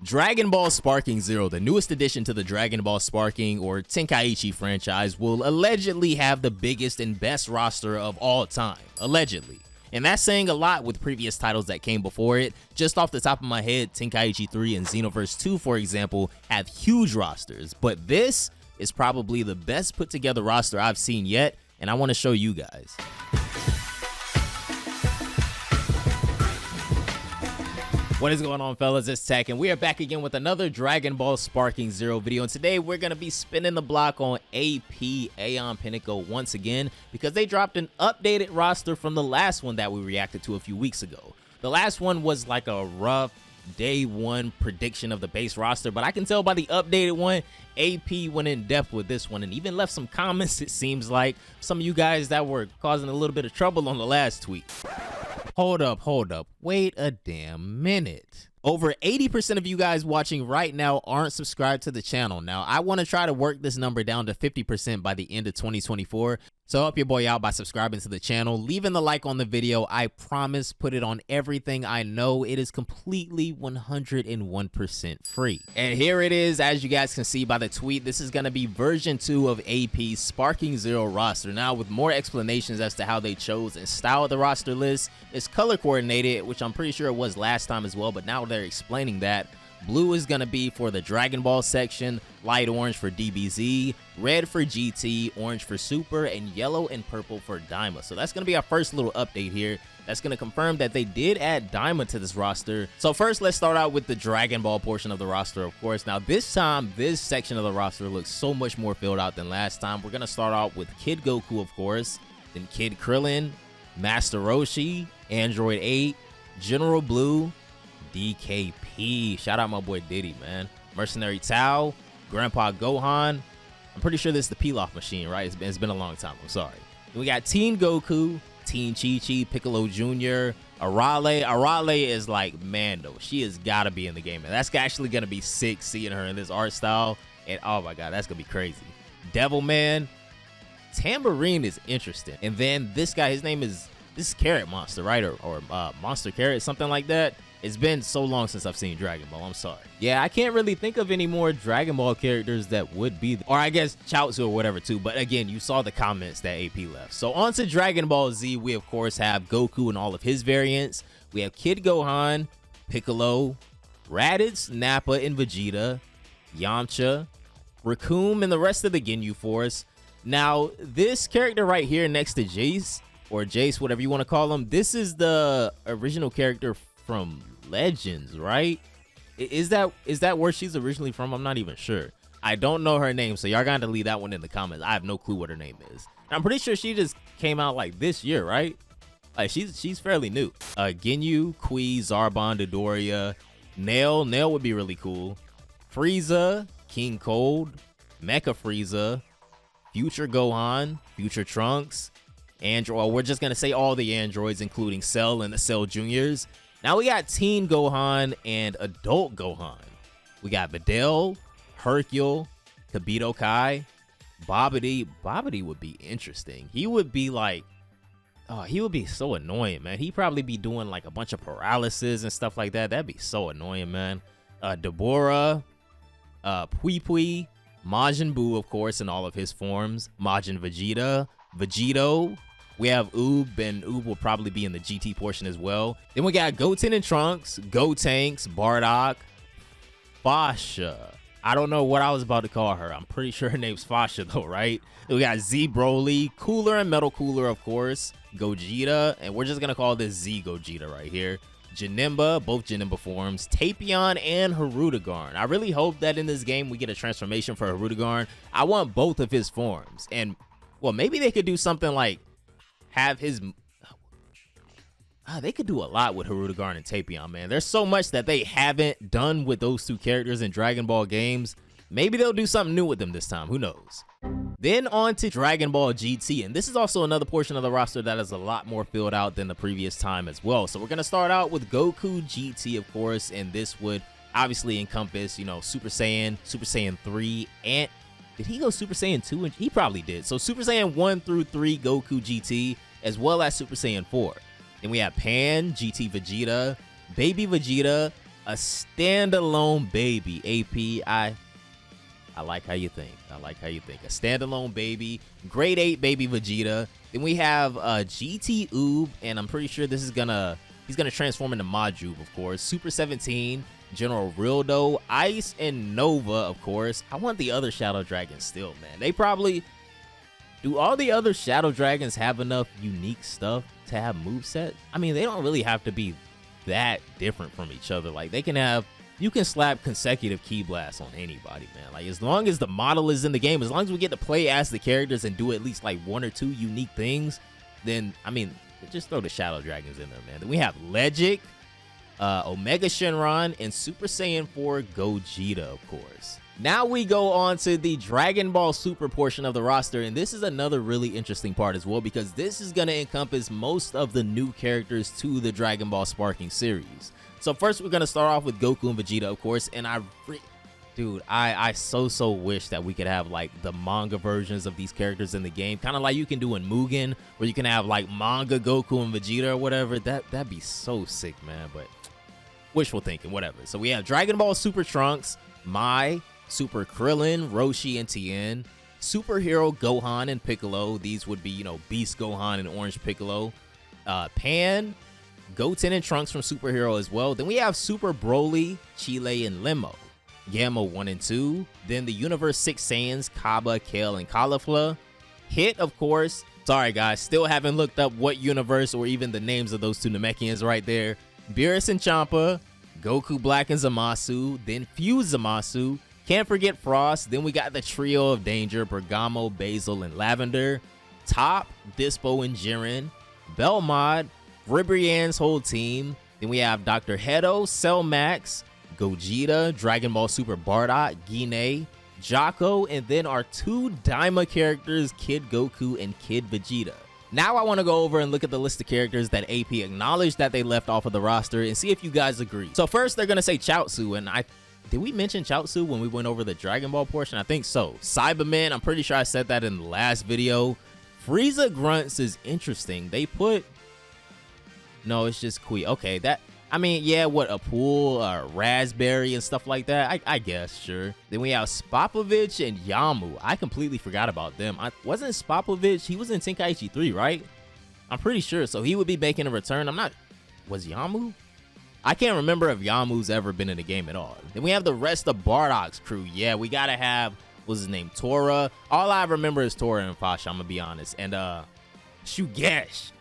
Dragon Ball Sparking Zero, the newest addition to the Dragon Ball Sparking or Tenkaichi franchise, will allegedly have the biggest and best roster of all time. Allegedly. And that's saying a lot with previous titles that came before it. Just off the top of my head, Tenkaichi 3 and Xenoverse 2, for example, have huge rosters. But this is probably the best put together roster I've seen yet, and I want to show you guys. What is going on, fellas? It's Tech, and we are back again with another Dragon Ball Sparking Zero video. And today we're going to be spinning the block on AP Aeon Pinnacle once again because they dropped an updated roster from the last one that we reacted to a few weeks ago. The last one was like a rough day one prediction of the base roster, but I can tell by the updated one, AP went in depth with this one and even left some comments, it seems like. Some of you guys that were causing a little bit of trouble on the last tweet. Hold up. Wait a damn minute. Over 80% of you guys watching right now aren't subscribed to the channel. Now, I want to try to work this number down to 50% by the end of 2024. So help your boy out by subscribing to the channel, leaving the like on the video. I promise, put it on everything I know. It is completely 101% free. And here it is, as you guys can see by the tweet. This is going to be version 2 of AP's Sparking Zero roster. Now, with more explanations as to how they chose and styled the roster list. It's color coordinated, which I'm pretty sure it was last time as well, but now they're explaining that. Blue is going to be for the Dragon Ball section, light orange for DBZ, red for GT, orange for Super, and yellow and purple for Daima. So that's going to be our first little update here. That's going to confirm that they did add Daima to this roster. So first, let's start out with the Dragon Ball portion of the roster, of course. Now, this time, this section of the roster looks so much more filled out than last time. We're going to start out with Kid Goku, of course, then Kid Krillin, Master Roshi, Android 8, General Blue, DKP. Shout out my boy Diddy, man. Mercenary Tao, Grandpa Gohan. I'm pretty sure this is the Pilaf machine, right? It's been a long time. I'm sorry. Then we got Teen Goku, Teen Chi-Chi, Piccolo Jr., Arale. Arale is like Mando. She has got to be in the game, and that's actually going to be sick seeing her in this art style. And oh my God, that's going to be crazy. Devilman. Tambourine is interesting. And then this guy, his name is, this is Carrot Monster, right? Or Monster Carrot, something like that. It's been so long since I've seen Dragon Ball. I'm sorry. Yeah, I can't really think of any more Dragon Ball characters that would be, or I guess Chaozu or whatever too. But again, you saw the comments that AP left. So on to Dragon Ball Z, we of course have Goku and all of his variants. We have Kid Gohan, Piccolo, Raditz, Nappa, and Vegeta, Yamcha, Raccoon, and the rest of the Ginyu Force. Now, this character right here next to Jace, or Jace, whatever you want to call him, this is the original character from Legends, right? Is that where she's originally from? I'm not even sure. I don't know her name, so y'all gotta leave that one in the comments. I have no clue what her name is. I'm pretty sure she just came out like this year, right? Like she's fairly new. Ginyu, Kui, Zarbon, Dodoria, Nail would be really cool. Frieza, King Cold, Mecha Frieza, Future Gohan, Future Trunks, Android. Well, we're just gonna say all the androids, including Cell and the Cell Juniors. Now we got Teen Gohan and Adult Gohan. We got Videl, Hercule, Kibito Kai, Babidi. Babidi would be interesting. He would be like, oh, he would be so annoying, man. He'd probably be doing like a bunch of paralysis and stuff like that. That'd be so annoying, man. Deborah, Pui Pui, Majin Buu, of course, in all of his forms. Majin Vegeta, Vegito. We have Oob, and Oob will probably be in the GT portion as well. Then we got Goten and Trunks, Gotenks, Bardock, Fasha. I don't know what I was about to call her. I'm pretty sure her name's Fasha though, right? Then we got Z Broly, Cooler and Metal Cooler, of course, Gogeta, and we're just gonna call this Z Gogeta right here. Janemba, both Janemba forms, Tapion, and Hirudegarn. I really hope that in this game we get a transformation for Hirudegarn. I want both of his forms, and well, maybe they could do something like have his, they could do a lot with Hirudegarn and Tapion, man. There's so much that they haven't done with those two characters in Dragon Ball games. Maybe they'll do something new with them this time, who knows. Then on to Dragon Ball GT, and this is also another portion of the roster that is a lot more filled out than the previous time as well. So we're gonna start out with Goku GT, of course, and this would obviously encompass, you know, Super Saiyan 3, and did he go Super Saiyan 2? He probably did. So Super Saiyan 1 through 3 Goku GT, as well as Super Saiyan 4. Then we have Pan, GT Vegeta, Baby Vegeta, a standalone baby. AP, I like how you think. I like how you think. A standalone baby, grade 8 baby Vegeta. Then we have GT Oob, and I'm pretty sure this is he's gonna transform into Majube, of course. Super 17, General Rildo, Ice, and Nova, of course. I want the other Shadow Dragons still, man. They probably do. All the other Shadow Dragons have enough unique stuff to have moveset? I mean, they don't really have to be that different from each other. Like, they can have, you can slap consecutive Ki Blasts on anybody, man. Like, as long as the model is in the game, as long as we get to play as the characters and do at least like 1 or 2 unique things, then, I mean, just throw the Shadow Dragons in there, man. Then we have Legic, Omega Shenron, and Super Saiyan 4 Gogeta, of course. Now we go on to the Dragon Ball Super portion of the roster, and this is another really interesting part as well, because this is going to encompass most of the new characters to the Dragon Ball Sparking series. So first, we're going to start off with Goku and Vegeta, of course, and I so wish that we could have like the manga versions of these characters in the game, kind of like you can do in Mugen, where you can have like manga Goku and Vegeta or whatever. That'd be so sick, man, but wishful thinking, whatever. So we have Dragon Ball Super Trunks, Mai, Super Krillin, Roshi, and Tien, Superhero Gohan and Piccolo. These would be, you know, Beast Gohan and Orange Piccolo. Pan, Goten and Trunks from Superhero as well. Then we have Super Broly, Chile, and Limo. Gamma 1 and 2. Then the Universe 6 Saiyans, Kaba, Kale, and Caulifla. Hit, of course. Sorry, guys. Still haven't looked up what universe or even the names of those two Namekians right there. Beerus and Champa. Goku Black and Zamasu. Then Fuse Zamasu. Can't forget Frost. Then we got the trio of Danger, Bergamo, Basil, and Lavender. Top, Dispo, and Jiren. Belmod, Ribrianne's whole team. Then we have Dr. Hedo, Cell Max, Gogeta, Dragon Ball Super Bardock, Gine, Jocko, and then our 2 Daima characters, Kid Goku and Kid Vegeta. Now I want to go over and look at the list of characters that AP acknowledged that they left off of the roster and see if you guys agree. So first, they're going to say Chaozu, and did we mention Chaozu when we went over the Dragon Ball portion? I think so. Cyberman, I'm pretty sure I said that in the last video. Frieza Grunts is interesting. They put, no, it's just Kui. Okay, that, I mean, yeah, what, a pool, raspberry and stuff like that? I guess, sure. Then we have Spopovich and Yamu. I completely forgot about them. Wasn't Spopovich, he was in Tenkaichi 3, right? I'm pretty sure, so he would be making a return. Was Yamu? I can't remember if Yamu's ever been in the game at all. Then we have the rest of Bardock's crew. Yeah, we gotta have, what's his name, Tora. All I remember is Tora and Fasha, I'm gonna be honest. And Shugesh,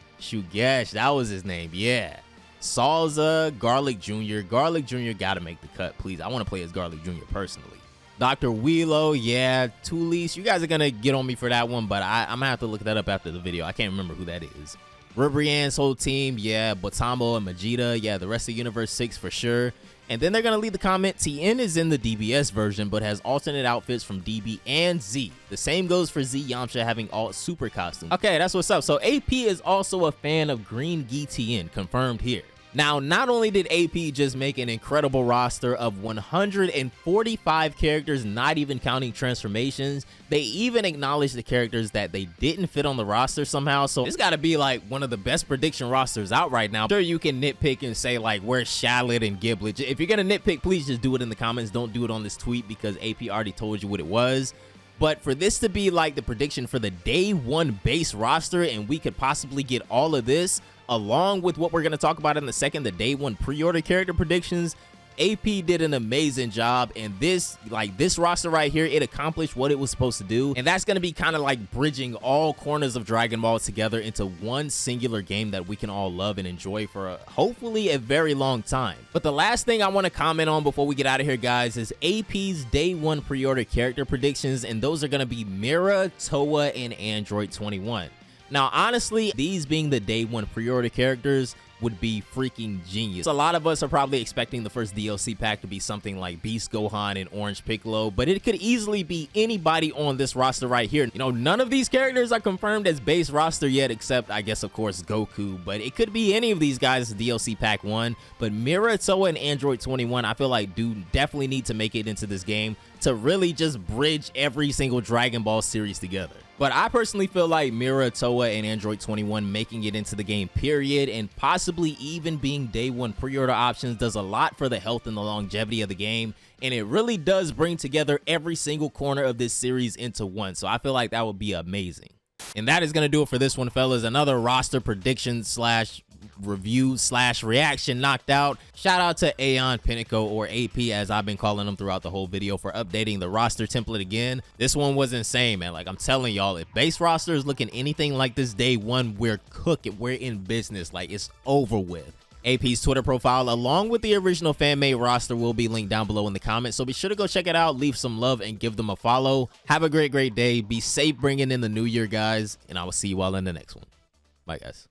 that was his name, yeah. Salza, Garlic Jr. Garlic Jr. gotta make the cut, please. I want to play as Garlic Jr. personally. Dr. Wheelo, yeah. Tulis, you guys are gonna get on me for that one, but I'm gonna have to look that up after the video. I can't remember who that is. Ribrianne's whole team, yeah. Botamo and Vegeta, yeah. The rest of Universe 6 for sure. And then they're gonna leave the comment, Tien is in the DBS version, but has alternate outfits from DB and Z. The same goes for Z Yamcha having alt super costume. Okay, that's what's up. So AP is also a fan of Green Gi Tien, confirmed here. Now, not only did AP just make an incredible roster of 145 characters, not even counting transformations, they even acknowledged the characters that they didn't fit on the roster somehow. So it's got to be like one of the best prediction rosters out right now. Sure, you can nitpick and say like, where's Shallot and Giblet? If you're going to nitpick, please just do it in the comments. Don't do it on this tweet because AP already told you what it was. But for this to be like the prediction for the day 1 base roster, and we could possibly get all of this along with what we're going to talk about in the second, the day 1 pre-order character predictions, AP did an amazing job. And this roster right here, it accomplished what it was supposed to do. And that's going to be kind of like bridging all corners of Dragon Ball together into one singular game that we can all love and enjoy for hopefully a very long time. But the last thing I want to comment on before we get out of here, guys, is AP's day 1 pre-order character predictions. And those are going to be Mira, Toa, and Android 21. Now, honestly, these being the day 1 pre-order characters would be freaking genius. A lot of us are probably expecting the first DLC pack to be something like Beast Gohan and Orange Piccolo, but it could easily be anybody on this roster right here. You know, none of these characters are confirmed as base roster yet, except I guess of course Goku, but it could be any of these guys as DLC pack 1. But Mira, Toa, and Android 21, I feel like do definitely need to make it into this game to really just bridge every single Dragon Ball series together. But I personally feel like Mira, Toa, and Android 21 making it into the game period, and possibly even being day one pre-order options does a lot for the health and the longevity of the game, and it really does bring together every single corner of this series into one. So I feel like that would be amazing. And that is going to do it for this one, fellas. Another roster prediction slash review slash reaction knocked out. Shout out to Aeon, Pinnacle, or AP as I've been calling them throughout the whole video, for updating the roster template again. This one was insane, man. Like, I'm telling y'all, if base roster is looking anything like this day one, we're cooking. We're in business. Like, it's over with. AP's Twitter profile along with the original fan-made roster will be linked down below in the comments, so be sure to go check it out, leave some love, and give them a follow. Have a great day. Be safe bringing in the new year, guys, and I will see you all in the next one. Bye, guys.